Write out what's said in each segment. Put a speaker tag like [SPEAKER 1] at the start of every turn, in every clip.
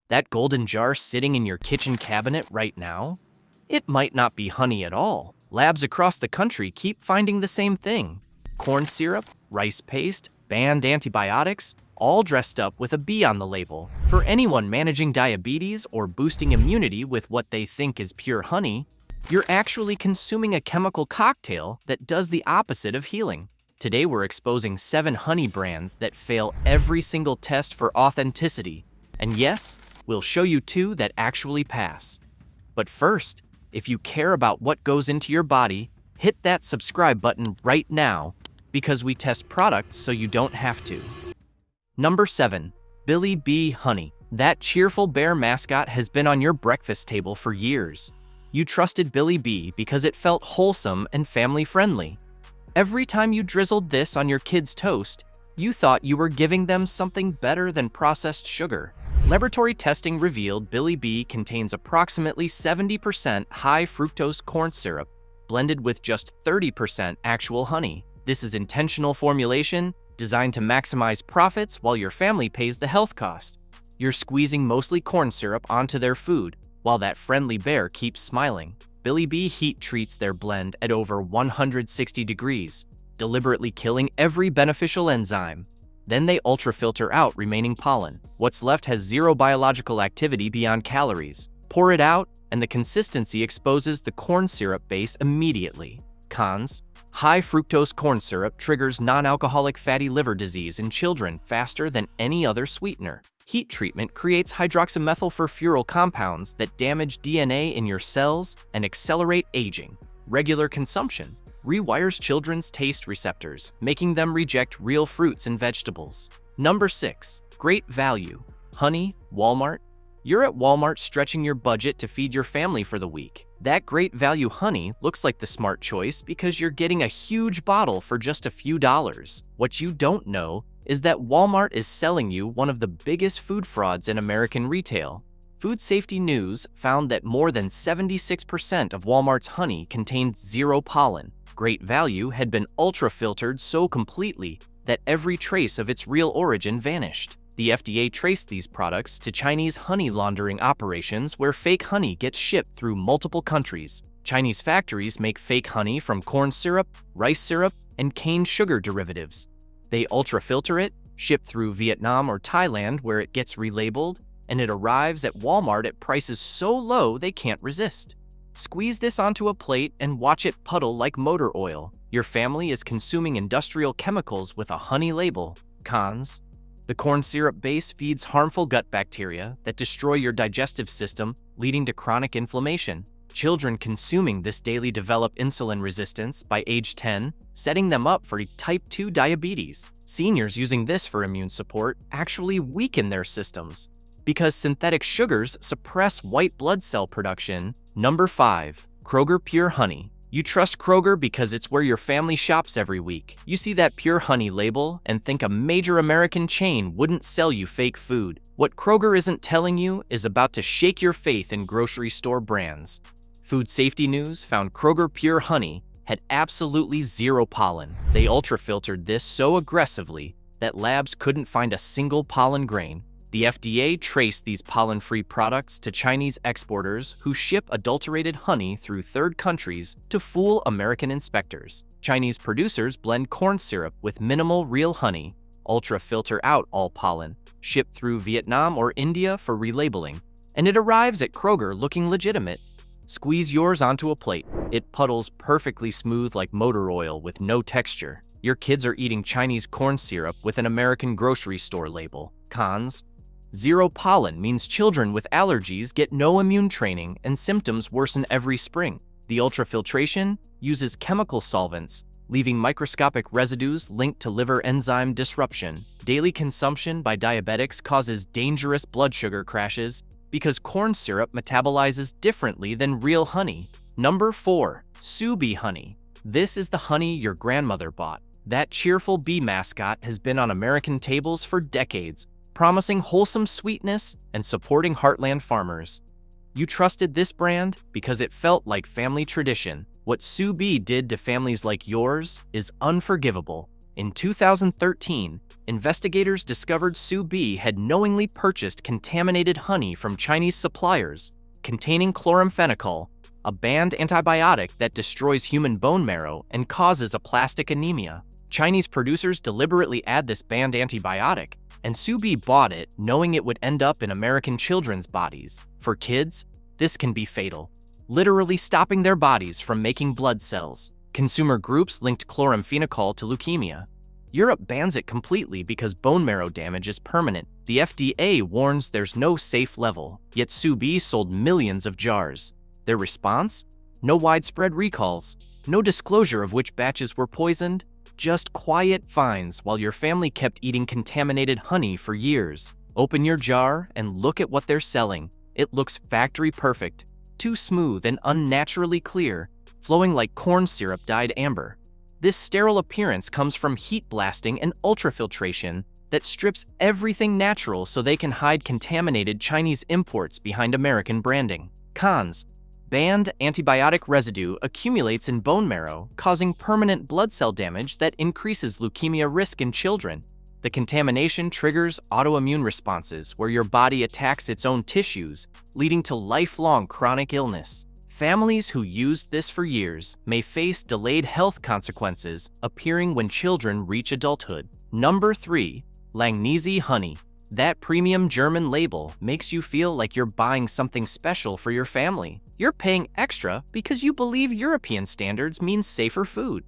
[SPEAKER 1] That golden jar sitting in your kitchen cabinet right now? It might not be honey at all. Labs across the country keep finding the same thing. Corn syrup, rice paste, banned antibiotics, all dressed up with a B on the label. For anyone managing diabetes or boosting immunity with what they think is pure honey, you're actually consuming a chemical cocktail that does the opposite of healing. Today we're exposing 7 honey brands that fail every single test for authenticity. And yes, we'll show you 2 that actually pass. But first, if you care about what goes into your body, hit that subscribe button right now, because we test products so you don't have to. Number 7. Billy B Honey. That cheerful bear mascot has been on your breakfast table for years. You trusted Billy B because it felt wholesome and family-friendly. Every time you drizzled this on your kids' toast, you thought you were giving them something better than processed sugar. Laboratory testing revealed Billy B contains approximately 70% high fructose corn syrup, blended with just 30% actual honey. This is intentional formulation designed to maximize profits while your family pays the health cost. You're squeezing mostly corn syrup onto their food, while that friendly bear keeps smiling. Billy B heat treats their blend at over 160 degrees, deliberately killing every beneficial enzyme. Then they ultrafilter out remaining pollen. What's left has zero biological activity beyond calories. Pour it out, and the consistency exposes the corn syrup base immediately. Cons: high fructose corn syrup triggers non-alcoholic fatty liver disease in children faster than any other sweetener. Heat treatment creates hydroxymethylfurfuryl compounds that damage DNA in your cells and accelerate aging. Regular consumption rewires children's taste receptors, making them reject real fruits and vegetables. Number 6. Great value. Honey, Walmart. You're at Walmart stretching your budget to feed your family for the week. That great value honey looks like the smart choice because you're getting a huge bottle for just a few dollars. What you don't know is that Walmart is selling you one of the biggest food frauds in American retail. Food Safety News found that more than 76% of Walmart's honey contained zero pollen. Great Value had been ultra-filtered so completely that every trace of its real origin vanished. The FDA traced these products to Chinese honey laundering operations where fake honey gets shipped through multiple countries. Chinese factories make fake honey from corn syrup, rice syrup, and cane sugar derivatives. They ultra-filter it, ship through Vietnam or Thailand where it gets relabeled, and it arrives at Walmart at prices so low they can't resist. Squeeze this onto a plate and watch it puddle like motor oil. Your family is consuming industrial chemicals with a honey label. Cons: the corn syrup base feeds harmful gut bacteria that destroy your digestive system, leading to chronic inflammation. Children consuming this daily develop insulin resistance by age 10, setting them up for type 2 diabetes. Seniors using this for immune support actually weaken their systems because synthetic sugars suppress white blood cell production. Number 5. Kroger Pure Honey. You trust Kroger because it's where your family shops every week. You see that Pure Honey label and think a major American chain wouldn't sell you fake food. What Kroger isn't telling you is about to shake your faith in grocery store brands. Food Safety News found Kroger Pure Honey had absolutely zero pollen. They ultrafiltered this so aggressively that labs couldn't find a single pollen grain. The FDA traced these pollen-free products to Chinese exporters who ship adulterated honey through third countries to fool American inspectors. Chinese producers blend corn syrup with minimal real honey, ultra-filter out all pollen, ship through Vietnam or India for relabeling, and it arrives at Kroger looking legitimate. Squeeze yours onto a plate. It puddles perfectly smooth like motor oil with no texture. Your kids are eating Chinese corn syrup with an American grocery store label. Cons: zero pollen means children with allergies get no immune training and symptoms worsen every spring. The ultrafiltration uses chemical solvents, leaving microscopic residues linked to liver enzyme disruption. Daily consumption by diabetics causes dangerous blood sugar crashes because corn syrup metabolizes differently than real honey. Number 4. Bee Honey. This is the honey your grandmother bought. That cheerful bee mascot has been on American tables for decades, promising wholesome sweetness and supporting heartland farmers. You trusted this brand because it felt like family tradition. What Sue Bee did to families like yours is unforgivable. In 2013, investigators discovered Sue B had knowingly purchased contaminated honey from Chinese suppliers containing chloramphenicol, a banned antibiotic that destroys human bone marrow and causes aplastic anemia. Chinese producers deliberately add this banned antibiotic, and Sue B bought it knowing it would end up in American children's bodies. For kids, this can be fatal, literally stopping their bodies from making blood cells. Consumer groups linked chloramphenicol to leukemia. Europe bans it completely because bone marrow damage is permanent. The FDA warns there's no safe level, yet Sue B sold millions of jars. Their response? No widespread recalls, no disclosure of which batches were poisoned, just quiet fines while your family kept eating contaminated honey for years. Open your jar and look at what they're selling. It looks factory perfect, too smooth and unnaturally clear, flowing like corn syrup dyed amber. This sterile appearance comes from heat blasting and ultrafiltration that strips everything natural so they can hide contaminated Chinese imports behind American branding. Cons: banned antibiotic residue accumulates in bone marrow, causing permanent blood cell damage that increases leukemia risk in children. The contamination triggers autoimmune responses where your body attacks its own tissues, leading to lifelong chronic illness. Families who used this for years may face delayed health consequences appearing when children reach adulthood. Number 3. Langnese Honey. That premium German label makes you feel like you're buying something special for your family. You're paying extra because you believe European standards mean safer food.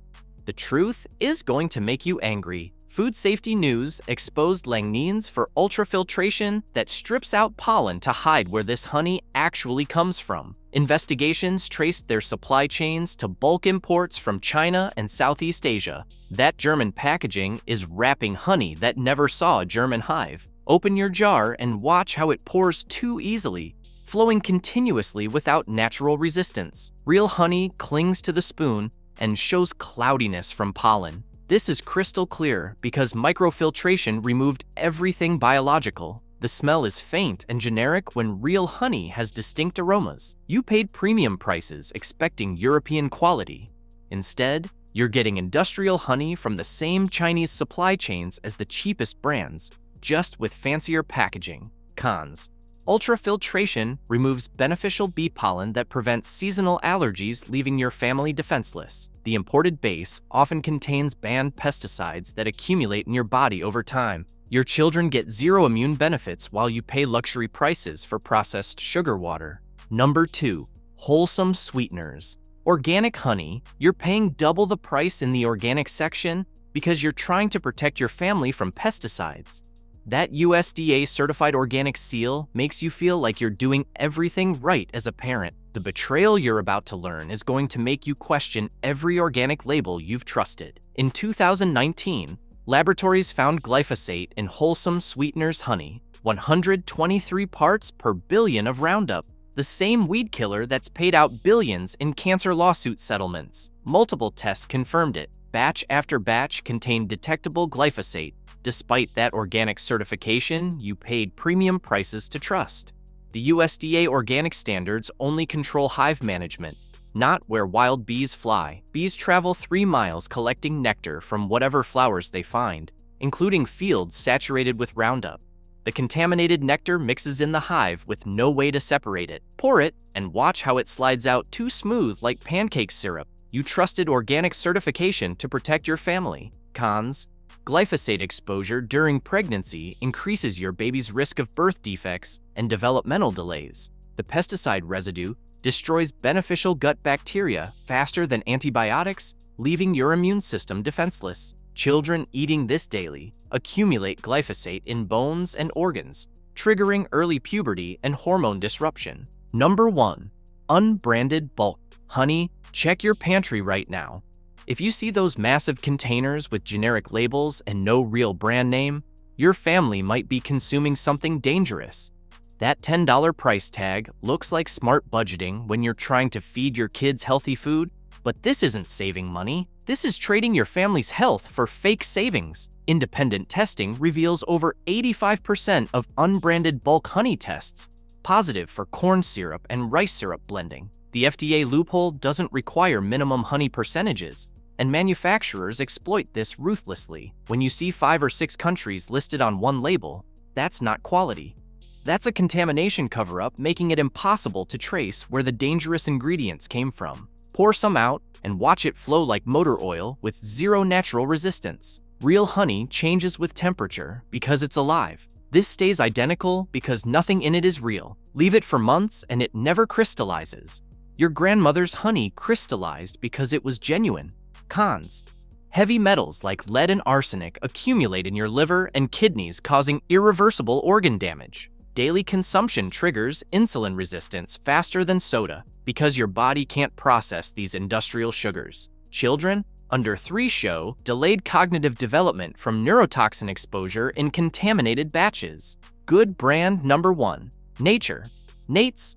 [SPEAKER 1] The truth is going to make you angry. Food Safety News exposed Langnese for ultrafiltration that strips out pollen to hide where this honey actually comes from. Investigations traced their supply chains to bulk imports from China and Southeast Asia. That German packaging is wrapping honey that never saw a German hive. Open your jar and watch how it pours too easily, flowing continuously without natural resistance. Real honey clings to the spoon and shows cloudiness from pollen. This is crystal clear because microfiltration removed everything biological. The smell is faint and generic when real honey has distinct aromas. You paid premium prices expecting European quality. Instead, you're getting industrial honey from the same Chinese supply chains as the cheapest brands, just with fancier packaging. Cons: ultrafiltration removes beneficial bee pollen that prevents seasonal allergies, leaving your family defenseless. The imported base often contains banned pesticides that accumulate in your body over time. Your children get zero immune benefits while you pay luxury prices for processed sugar water. Number 2. Wholesome Sweeteners. Organic honey. You're paying double the price in the organic section because you're trying to protect your family from pesticides. That USDA-certified organic seal makes you feel like you're doing everything right as a parent. The betrayal you're about to learn is going to make you question every organic label you've trusted. In 2019, laboratories found glyphosate in Wholesome Sweeteners honey, 123 parts per billion of Roundup, the same weed killer that's paid out billions in cancer lawsuit settlements. Multiple tests confirmed it. Batch after batch contained detectable glyphosate. Despite that organic certification, you paid premium prices to trust. The USDA organic standards only control hive management, not where wild bees fly. Bees travel 3 miles collecting nectar from whatever flowers they find, including fields saturated with Roundup. The contaminated nectar mixes in the hive with no way to separate it. Pour it and watch how it slides out too smooth like pancake syrup. You trusted organic certification to protect your family. Cons: glyphosate exposure during pregnancy increases your baby's risk of birth defects and developmental delays. The pesticide residue destroys beneficial gut bacteria faster than antibiotics, leaving your immune system defenseless. Children eating this daily accumulate glyphosate in bones and organs, triggering early puberty and hormone disruption. Number 1. Unbranded bulk honey. Check your pantry right now. If you see those massive containers with generic labels and no real brand name, your family might be consuming something dangerous. That $10 price tag looks like smart budgeting when you're trying to feed your kids healthy food, but this isn't saving money. This is trading your family's health for fake savings. Independent testing reveals over 85% of unbranded bulk honey tests positive for corn syrup and rice syrup blending. The FDA loophole doesn't require minimum honey percentages, and manufacturers exploit this ruthlessly. When you see 5 or 6 countries listed on one label, that's not quality. That's a contamination cover-up, making it impossible to trace where the dangerous ingredients came from. Pour some out and watch it flow like motor oil with zero natural resistance. Real honey changes with temperature because it's alive. This stays identical because nothing in it is real. Leave it for months and it never crystallizes. Your grandmother's honey crystallized because it was genuine. Cons: heavy metals like lead and arsenic accumulate in your liver and kidneys, causing irreversible organ damage. Daily consumption triggers insulin resistance faster than soda because your body can't process these industrial sugars. Children under 3 show delayed cognitive development from neurotoxin exposure in contaminated batches. Good brand number 1. Nature. Nate's.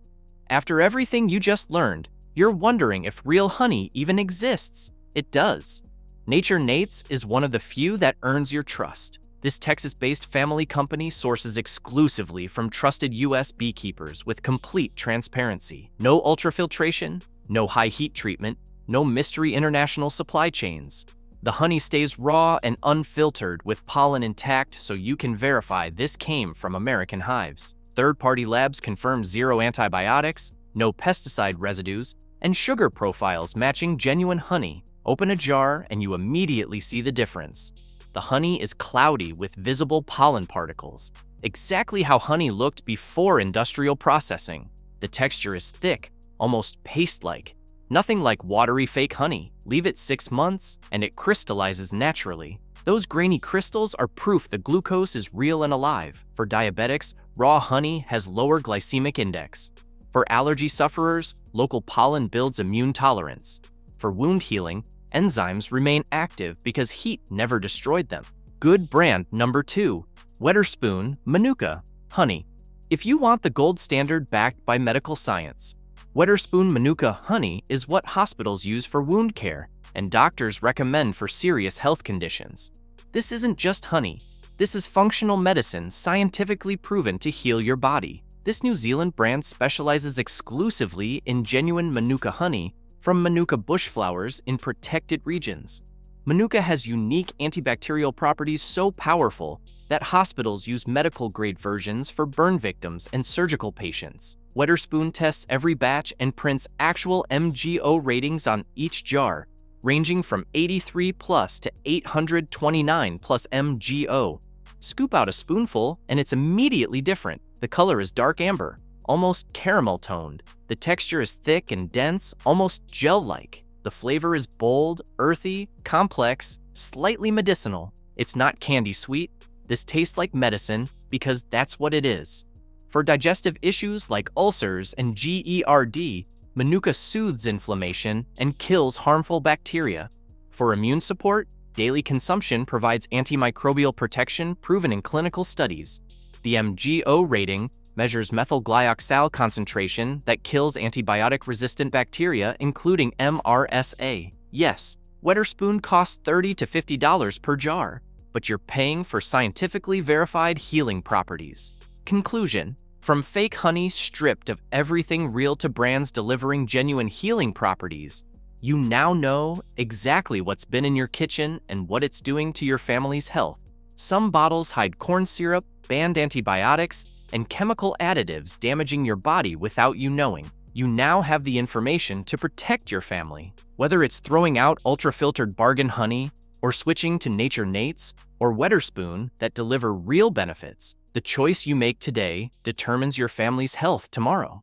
[SPEAKER 1] After everything you just learned, you're wondering if real honey even exists. It does. Nature Nate's is one of the few that earns your trust. This Texas-based family company sources exclusively from trusted U.S. beekeepers with complete transparency. No ultrafiltration, no high heat treatment, no mystery international supply chains. The honey stays raw and unfiltered with pollen intact, so you can verify this came from American hives. Third-party labs confirm 0 antibiotics, no pesticide residues, and sugar profiles matching genuine honey. Open a jar and you immediately see the difference. The honey is cloudy with visible pollen particles, exactly how honey looked before industrial processing. The texture is thick, almost paste-like. Nothing like watery fake honey. Leave it 6 months and it crystallizes naturally. Those grainy crystals are proof the glucose is real and alive. For diabetics, raw honey has lower glycemic index. For allergy sufferers, local pollen builds immune tolerance. For wound healing, enzymes remain active because heat never destroyed them. Good brand number 2. Wedderspoon Manuka Honey. If you want the gold standard backed by medical science, Wedderspoon Manuka honey is what hospitals use for wound care and doctors recommend for serious health conditions. This isn't just honey. This is functional medicine scientifically proven to heal your body. This New Zealand brand specializes exclusively in genuine Manuka honey from Manuka bush flowers in protected regions. Manuka has unique antibacterial properties so powerful that hospitals use medical-grade versions for burn victims and surgical patients. Wedderspoon tests every batch and prints actual MGO ratings on each jar, ranging from 83 plus to 829 plus MGO. Scoop out a spoonful and it's immediately different. The color is dark amber, almost caramel-toned. The texture is thick and dense, almost gel-like. The flavor is bold, earthy, complex, slightly medicinal. It's not candy sweet. This tastes like medicine because that's what it is. For digestive issues like ulcers and GERD, Manuka soothes inflammation and kills harmful bacteria. For immune support, daily consumption provides antimicrobial protection proven in clinical studies. The MGO rating measures methylglyoxal concentration that kills antibiotic-resistant bacteria, including MRSA. Yes, Wedderspoon costs $30 to $50 per jar, but you're paying for scientifically verified healing properties. Conclusion: from fake honey stripped of everything real to brands delivering genuine healing properties, you now know exactly what's been in your kitchen and what it's doing to your family's health. Some bottles hide corn syrup, banned antibiotics, and chemical additives damaging your body without you knowing. You now have the information to protect your family. Whether it's throwing out ultra-filtered bargain honey, or switching to Nature Nate's or Wedderspoon that deliver real benefits, the choice you make today determines your family's health tomorrow.